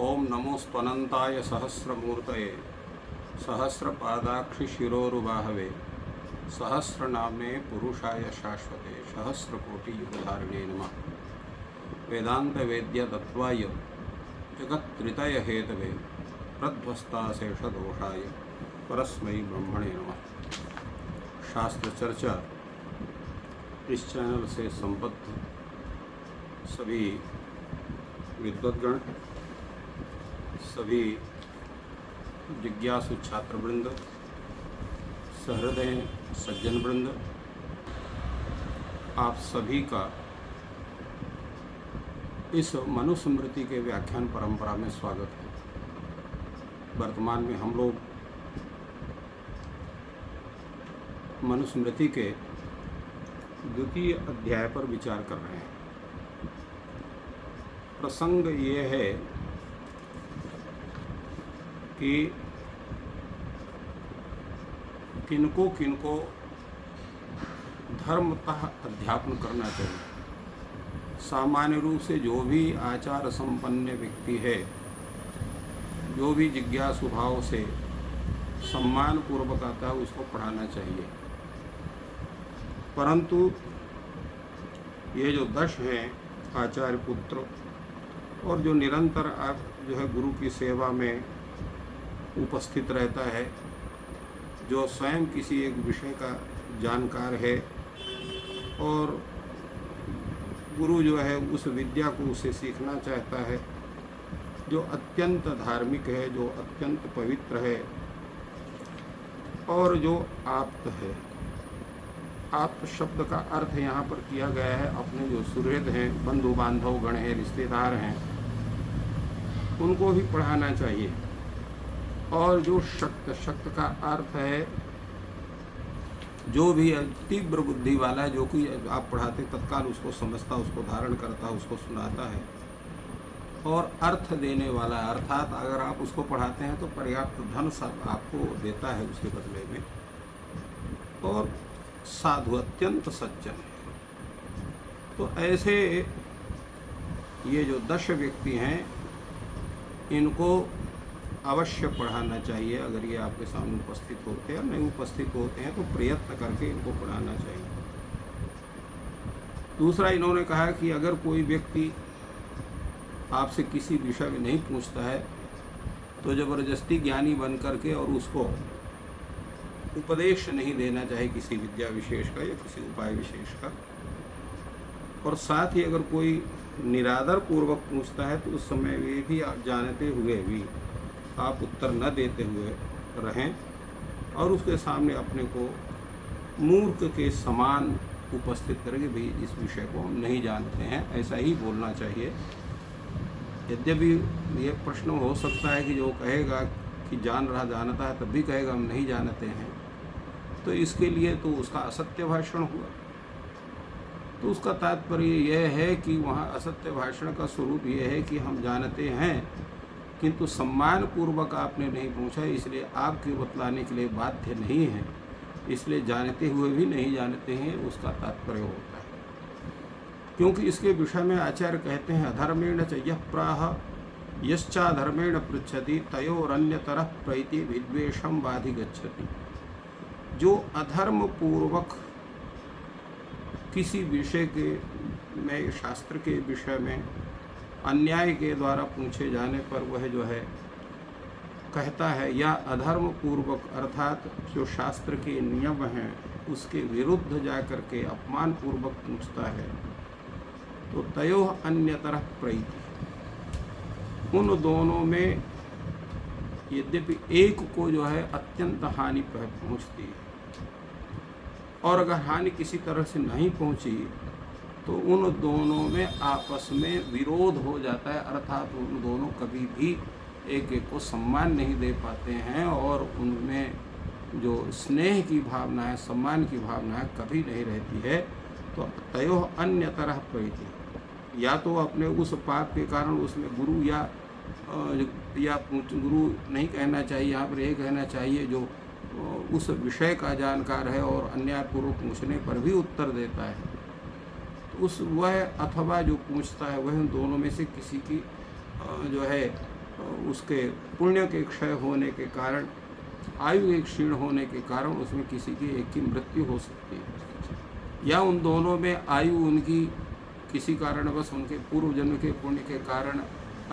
ओम नमो स्तनंताय सहस्रमूर्तये सहस्रपादाक्षि शिरोरुबाहवे सहस्रनामे पुरुषाय शाश्वते सहस्रकोटि युगधारिणे नमः। वेदांत वेद्य तत्वाय जगत्त्रितय हेतवे प्रध्वस्ताशेषदोषाय परस्मै ब्रह्मणे नमः। शास्त्र चर्चा इस चैनल से संबद्ध सभी विद्वद्गण, सभी जिज्ञासु छात्रवृंद, सहृदय सज्जन वृंद, आप सभी का इस मनुस्मृति के व्याख्यान परंपरा में स्वागत है। वर्तमान में हम लोग मनुस्मृति के द्वितीय अध्याय पर विचार कर रहे हैं। प्रसंग ये है कि किनको किनको धर्मतः अध्यापन करना चाहिए। सामान्य रूप से जो भी आचार संपन्न व्यक्ति है, जो भी जिज्ञासु भाव से सम्मान पूर्वक आता है, उसको पढ़ाना चाहिए। परंतु ये जो 10 हैं आचार्य पुत्र और जो निरंतर जो है गुरु की सेवा में उपस्थित रहता है, जो स्वयं किसी एक विषय का जानकार है और गुरु जो है उस विद्या को उसे सीखना चाहता है, जो अत्यंत धार्मिक है, जो अत्यंत पवित्र है और जो आप्त है। आप्त शब्द का अर्थ यहाँ पर किया गया है अपने जो सुहृद हैं, बंधु बांधव गण हैं, रिश्तेदार हैं, उनको भी पढ़ाना चाहिए। और जो शक्त का अर्थ है जो भी तीव्र बुद्धि वाला है, जो कि आप पढ़ाते तत्काल उसको समझता, उसको धारण करता, उसको सुनाता है और अर्थ देने वाला है। अर्थात अगर आप उसको पढ़ाते हैं तो पर्याप्त धन सब आपको देता है उसके बदले में, और साधु अत्यंत सज्जन है। तो ऐसे ये जो 10 व्यक्ति हैं, इनको अवश्य पढ़ाना चाहिए। अगर ये आपके सामने उपस्थित होते हैं, नहीं उपस्थित होते हैं तो प्रयत्न करके इनको पढ़ाना चाहिए। दूसरा, इन्होंने कहा कि अगर कोई व्यक्ति आपसे किसी विषय में नहीं पूछता है तो ज़बरदस्ती ज्ञानी बन करके और उसको उपदेश नहीं देना चाहिए किसी विद्या विशेष का या किसी उपाय विशेष का। और साथ ही अगर कोई निरादर पूर्वक पूछता है तो उस समय वे भी आप जानते हुए भी आप उत्तर न देते हुए रहें और उसके सामने अपने को मूर्ख के समान उपस्थित करके भी इस विषय को हम नहीं जानते हैं, ऐसा ही बोलना चाहिए। यद्यपि ये प्रश्न हो सकता है कि जो कहेगा कि जान रहा जानता है तब भी कहेगा हम नहीं जानते हैं, तो इसके लिए तो उसका असत्य भाषण हुआ। तो उसका तात्पर्य यह है कि वहाँ असत्य भाषण का स्वरूप यह है कि हम जानते हैं किंतु सम्मान पूर्वक आपने नहीं पूछा, इसलिए आपके बतलाने के लिए बाध्य नहीं है, इसलिए जानते हुए भी नहीं जानते हैं, उसका तात्पर्य होता है। क्योंकि इसके विषय में आचार्य कहते हैं अधर्मेण च यः प्राह यश्चाधर्मेण पृच्छति तयोरन्यतरः प्रैति विद्वेषं बाधिगच्छति। जो अधर्म पूर्वक किसी विषय के में, शास्त्र के विषय में अन्याय के द्वारा पूछे जाने पर वह जो है कहता है, या अधर्म पूर्वक अर्थात जो शास्त्र के नियम हैं उसके विरुद्ध जाकर के अपमान पूर्वक पूछता है, तो तयोः अन्यतरः प्रैति, उन दोनों में यद्यपि एक को जो है अत्यंत हानि पहुँचती है, और अगर हानि किसी तरह से नहीं पहुँची तो उन दोनों में आपस में विरोध हो जाता है। अर्थात उन दोनों कभी भी एक एक को सम्मान नहीं दे पाते हैं और उनमें जो स्नेह की भावना है, सम्मान की भावना है, कभी नहीं रहती है। तो तयोः अन्यतरः प्रैति, या तो अपने उस पाप के कारण उसमें गुरु या गुरु नहीं कहना चाहिए, यहाँ पर ये कहना चाहिए जो उस विषय का जानकार है और अन्यायपूर्वक पूछने पर भी उत्तर देता है, उस वह अथवा जो पूछता है वह उन दोनों में से किसी की जो है उसके पुण्य के क्षय होने के कारण, आयु के क्षीण होने के कारण उसमें किसी की एक की मृत्यु हो सकती है, या उन दोनों में आयु उनकी किसी कारणवश उनके पूर्व जन्म के पुण्य के कारण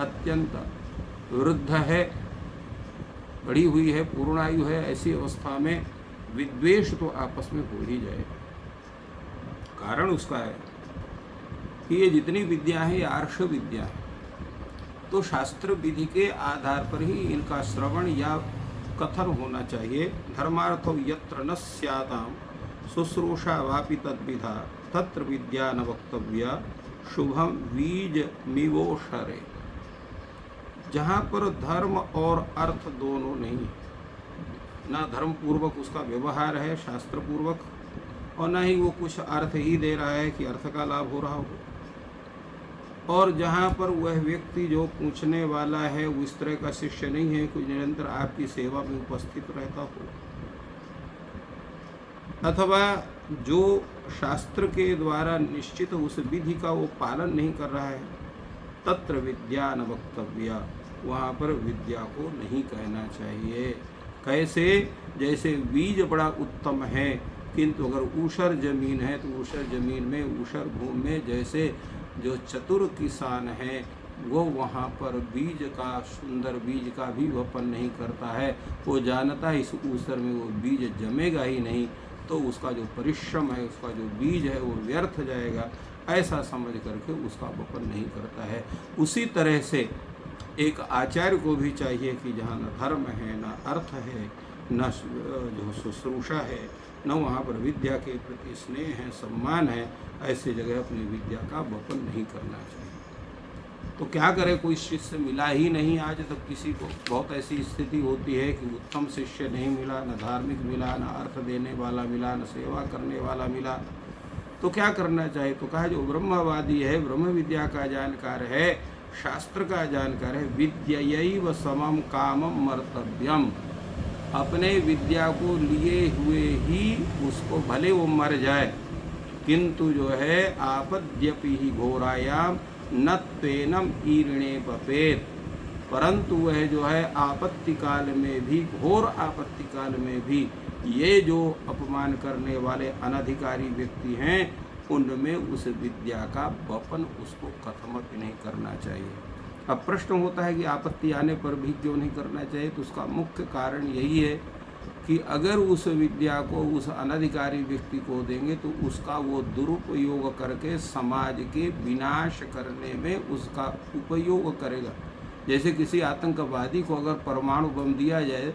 अत्यंत वृद्ध है, बढ़ी हुई है, पूर्ण आयु है। ऐसी अवस्था में विद्वेष तो आपस में हो ही जाए। कारण उसका है कि ये जितनी विद्या है ये आर्ष विद्या है, तो शास्त्र विधि के आधार पर ही इनका श्रवण या कथन होना चाहिए। धर्मार्थो यत्र न स्याताम शुश्रूषा वापि तद्विधा तत्र विद्या न वक्तव्या शुभम बीज मिवोषरे। जहाँ पर धर्म और अर्थ दोनों नहीं है, ना धर्म पूर्वक उसका व्यवहार है शास्त्र पूर्वक, और ना ही वो कुछ अर्थ ही दे रहा है कि अर्थ का लाभ हो रहा हो, और जहाँ पर वह व्यक्ति जो पूछने वाला है वो इस तरह का शिष्य नहीं है, कुछ निरंतर आपकी सेवा में उपस्थित रहता हो, अथवा जो शास्त्र के द्वारा निश्चित उस विधि का वो पालन नहीं कर रहा है, तत्र विद्या न वक्तव्या, वहाँ पर विद्या को नहीं कहना चाहिए। कैसे? जैसे बीज बड़ा उत्तम है, किंतु अगर ऊषर जमीन है तो ऊषर जमीन में, ऊषर भूमि में जैसे जो चतुर किसान है वो वहाँ पर बीज का, सुंदर बीज का भी वपन नहीं करता है, वो जानता है इस ऊसर में वो बीज जमेगा ही नहीं, तो उसका जो परिश्रम है, उसका जो बीज है वो व्यर्थ जाएगा, ऐसा समझ करके उसका वपन नहीं करता है। उसी तरह से एक आचार्य को भी चाहिए कि जहाँ न धर्म है, न अर्थ है, न जो शुश्रूषा है, न वहाँ पर विद्या के प्रति स्नेह है, सम्मान है, ऐसी जगह अपनी विद्या का वपन नहीं करना चाहिए। तो क्या करे, कोई शिष्य मिला ही नहीं आज तक किसी को। बहुत ऐसी स्थिति होती है कि उत्तम शिष्य नहीं मिला, न धार्मिक मिला, न अर्थ देने वाला मिला, न सेवा करने वाला मिला। तो क्या करना चाहिए? तो कहा जो ब्रह्मवादी है, ब्रह्म विद्या का जानकार है, शास्त्र का जानकार है, विद्यैव समम कामम मर्तव्यम, अपने विद्या को लिए हुए ही उसको भले वो मर जाए, किंतु जो है आपद्यपि ही घोरायाम न त्वेनम ईरिणे पपेत, परंतु वह जो है आपत्ति काल में भी, घोर आपत्ति काल में भी ये जो अपमान करने वाले अनधिकारी व्यक्ति हैं उनमें उस विद्या का वपन उसको कथमपि नहीं करना चाहिए। अब प्रश्न होता है कि आपत्ति आने पर भी क्यों नहीं करना चाहिए? तो उसका मुख्य कारण यही है कि अगर उस विद्या को उस अनधिकारी व्यक्ति को देंगे तो उसका वो दुरुपयोग करके समाज के विनाश करने में उसका उपयोग करेगा। जैसे किसी आतंकवादी को अगर परमाणु बम दिया जाए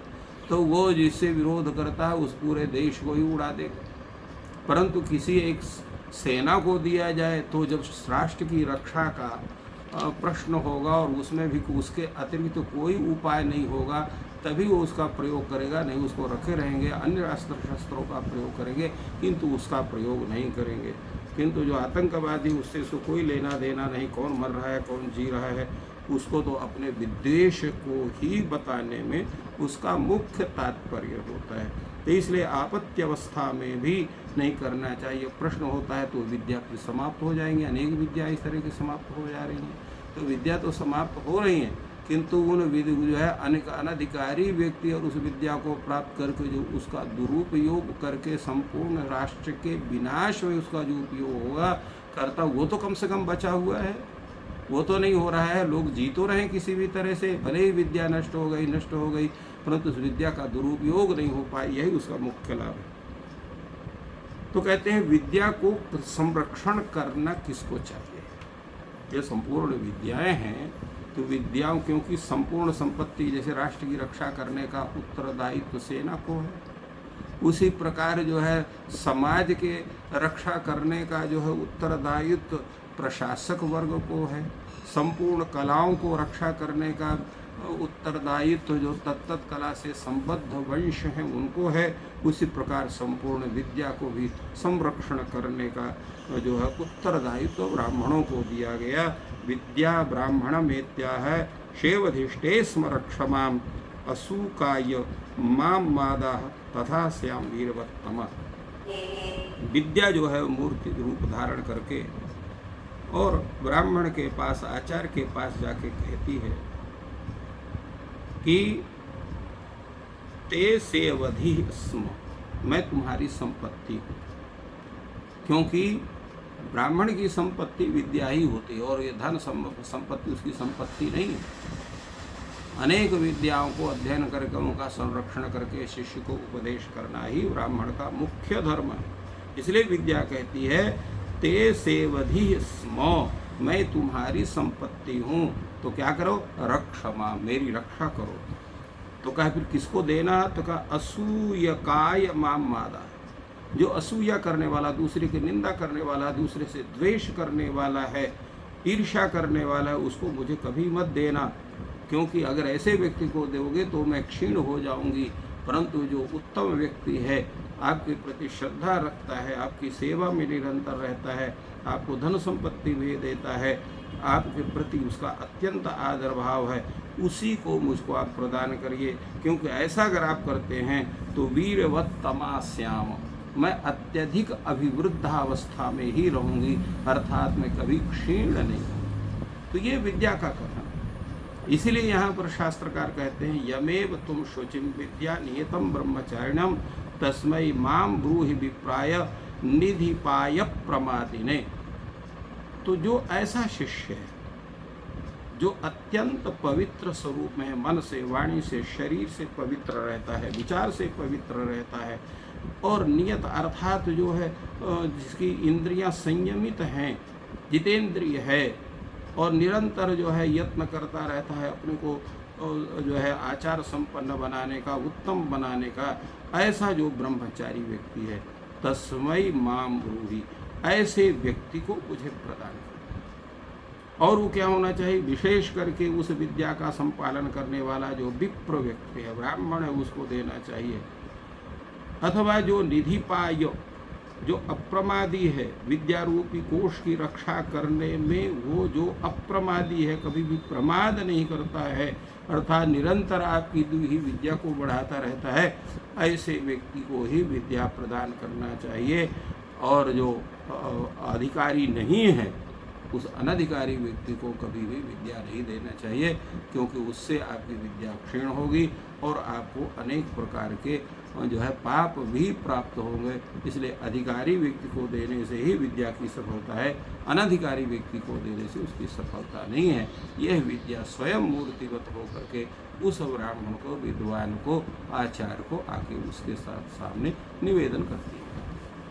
तो वो जिससे विरोध करता है उस पूरे देश को ही उड़ा देगा, परंतु किसी एक सेना को दिया जाए तो जब राष्ट्र की रक्षा का प्रश्न होगा और उसमें भी उसके अतिरिक्त तो कोई उपाय नहीं होगा, तभी वो उसका प्रयोग करेगा, नहीं उसको रखे रहेंगे, अन्य अस्त्र शस्त्रों का प्रयोग करेंगे, किंतु उसका प्रयोग नहीं करेंगे। किंतु जो आतंकवादी, उससे उसको कोई लेना देना नहीं, कौन मर रहा है कौन जी रहा है, उसको तो अपने विद्वेष को ही बताने में उसका मुख्य तात्पर्य होता है। तो इसलिए आपत्ति अवस्था में भी नहीं करना चाहिए। प्रश्न होता है तो विद्या फिर समाप्त हो जाएंगी, अनेक विद्या इस तरह की समाप्त हो जा रही हैं। तो विद्या तो समाप्त हो रही हैं, किंतु उन विधि जो है अनधिकारी व्यक्ति और उस विद्या को प्राप्त करके जो उसका दुरुपयोग करके संपूर्ण राष्ट्र के विनाश में उसका जो उपयोग होगा करता, वो तो कम से कम बचा हुआ है, वो तो नहीं हो रहा है। लोग जी तो रहे किसी भी तरह से, भले ही विद्या नष्ट हो गई, परंतु उस विद्या का दुरुपयोग नहीं हो पाई, यही उसका मुख्य लाभ है। तो कहते हैं विद्या को संरक्षण करना किसको चाहिए? ये संपूर्ण विद्याएं हैं, तो विद्याओं, क्योंकि संपूर्ण संपत्ति जैसे राष्ट्र की रक्षा करने का उत्तरदायित्व सेना को है, उसी प्रकार जो है समाज के रक्षा करने का जो है उत्तरदायित्व प्रशासक वर्ग को है, संपूर्ण कलाओं को रक्षा करने का उत्तरदायित्व जो तत्त कला से संबद्ध वंश हैं उनको है, उसी प्रकार संपूर्ण विद्या को भी संरक्षण करने का जो है उत्तरदायित्व ब्राह्मणों को दिया गया। विद्या ब्राह्मणमेत्या है शेवधिष्ठे स्मर क्षमाम असूकाय माम मादा तथा श्याम वीरवत्तम। विद्या जो है मूर्ति रूप धारण करके और ब्राह्मण के पास, आचार्य के पास जाके कहती है कि ते सेवधि स्म, मैं तुम्हारी संपत्ति हूँ। क्योंकि ब्राह्मण की संपत्ति विद्या ही होती है और ये धन संपत्ति उसकी संपत्ति नहीं है। अनेक विद्याओं को अध्ययन करके उनका संरक्षण करके शिष्य को उपदेश करना ही ब्राह्मण का मुख्य धर्म है। इसलिए विद्या कहती है ते सेवधि स्म, मैं तुम्हारी संपत्ति हूँ, तो क्या करो, रक्षमा, मेरी रक्षा करो। तो कहा फिर किसको देना, तो कहा असूयकाय माम मादा, जो असूया करने वाला, दूसरे की निंदा करने वाला, दूसरे से द्वेष करने वाला है, ईर्ष्या करने वाला है, उसको मुझे कभी मत देना, क्योंकि अगर ऐसे व्यक्ति को दोगे तो मैं क्षीण हो जाऊंगी। परंतु जो उत्तम व्यक्ति है, आपके प्रति श्रद्धा रखता है, आपकी सेवा में निरंतर रहता है, आपको धन संपत्ति भी देता है, आपके प्रति उसका अत्यंत आदर भाव है, उसी को मुझको आप प्रदान करिए। क्योंकि ऐसा अगर आप करते हैं तो वीरवत तमास्याम, मैं अत्यधिक अभिवृद्धावस्था में ही रहूंगी, अर्थात मैं कभी क्षीण नहीं। तो ये विद्या का कथन। इसीलिए यहाँ पर शास्त्रकार कहते हैं यमेव तुम शुचिम विद्या नियतम ब्रह्मचारिणम तस्मै माम ब्रूहि विप्राय निधिपाय प्रमादिने। तो जो ऐसा शिष्य है जो अत्यंत पवित्र स्वरूप में है, मन से, वाणी से, शरीर से पवित्र रहता है, विचार से पवित्र रहता है, और नियत अर्थात जो है जिसकी इंद्रियां संयमित हैं, जितेंद्रिय है, और निरंतर जो है यत्न करता रहता है अपने को जो है आचार संपन्न बनाने का, उत्तम बनाने का, ऐसा जो ब्रह्मचारी व्यक्ति है, तस्मै माम ब्रूहि, ऐसे व्यक्ति को मुझे प्रदान करो। और वो क्या होना चाहिए, विशेष करके उस विद्या का संपालन करने वाला जो विप्र व्यक्ति है, ब्राह्मण है, उसको देना चाहिए। अथवा जो निधिपाय, जो अप्रमादी है, विद्या रूपी कोष की रक्षा करने में वो जो अप्रमादी है, कभी भी प्रमाद नहीं करता है, अर्थात निरंतर आपकी दी हुई विद्या को बढ़ाता रहता है, ऐसे व्यक्ति को ही विद्या प्रदान करना चाहिए। और जो अधिकारी नहीं है, उस अनधिकारी व्यक्ति को कभी भी विद्या नहीं देना चाहिए, क्योंकि उससे आपकी विद्या क्षीण होगी और आपको अनेक प्रकार के जो है पाप भी प्राप्त होंगे। इसलिए अधिकारी व्यक्ति को देने से ही विद्या की सफलता है, अनधिकारी व्यक्ति को देने से उसकी सफलता नहीं है। यह विद्या स्वयं मूर्तिगत होकर के उस ब्राह्मण को, विद्वान को, आचार्य को आके उसके साथ सामने निवेदन करती है।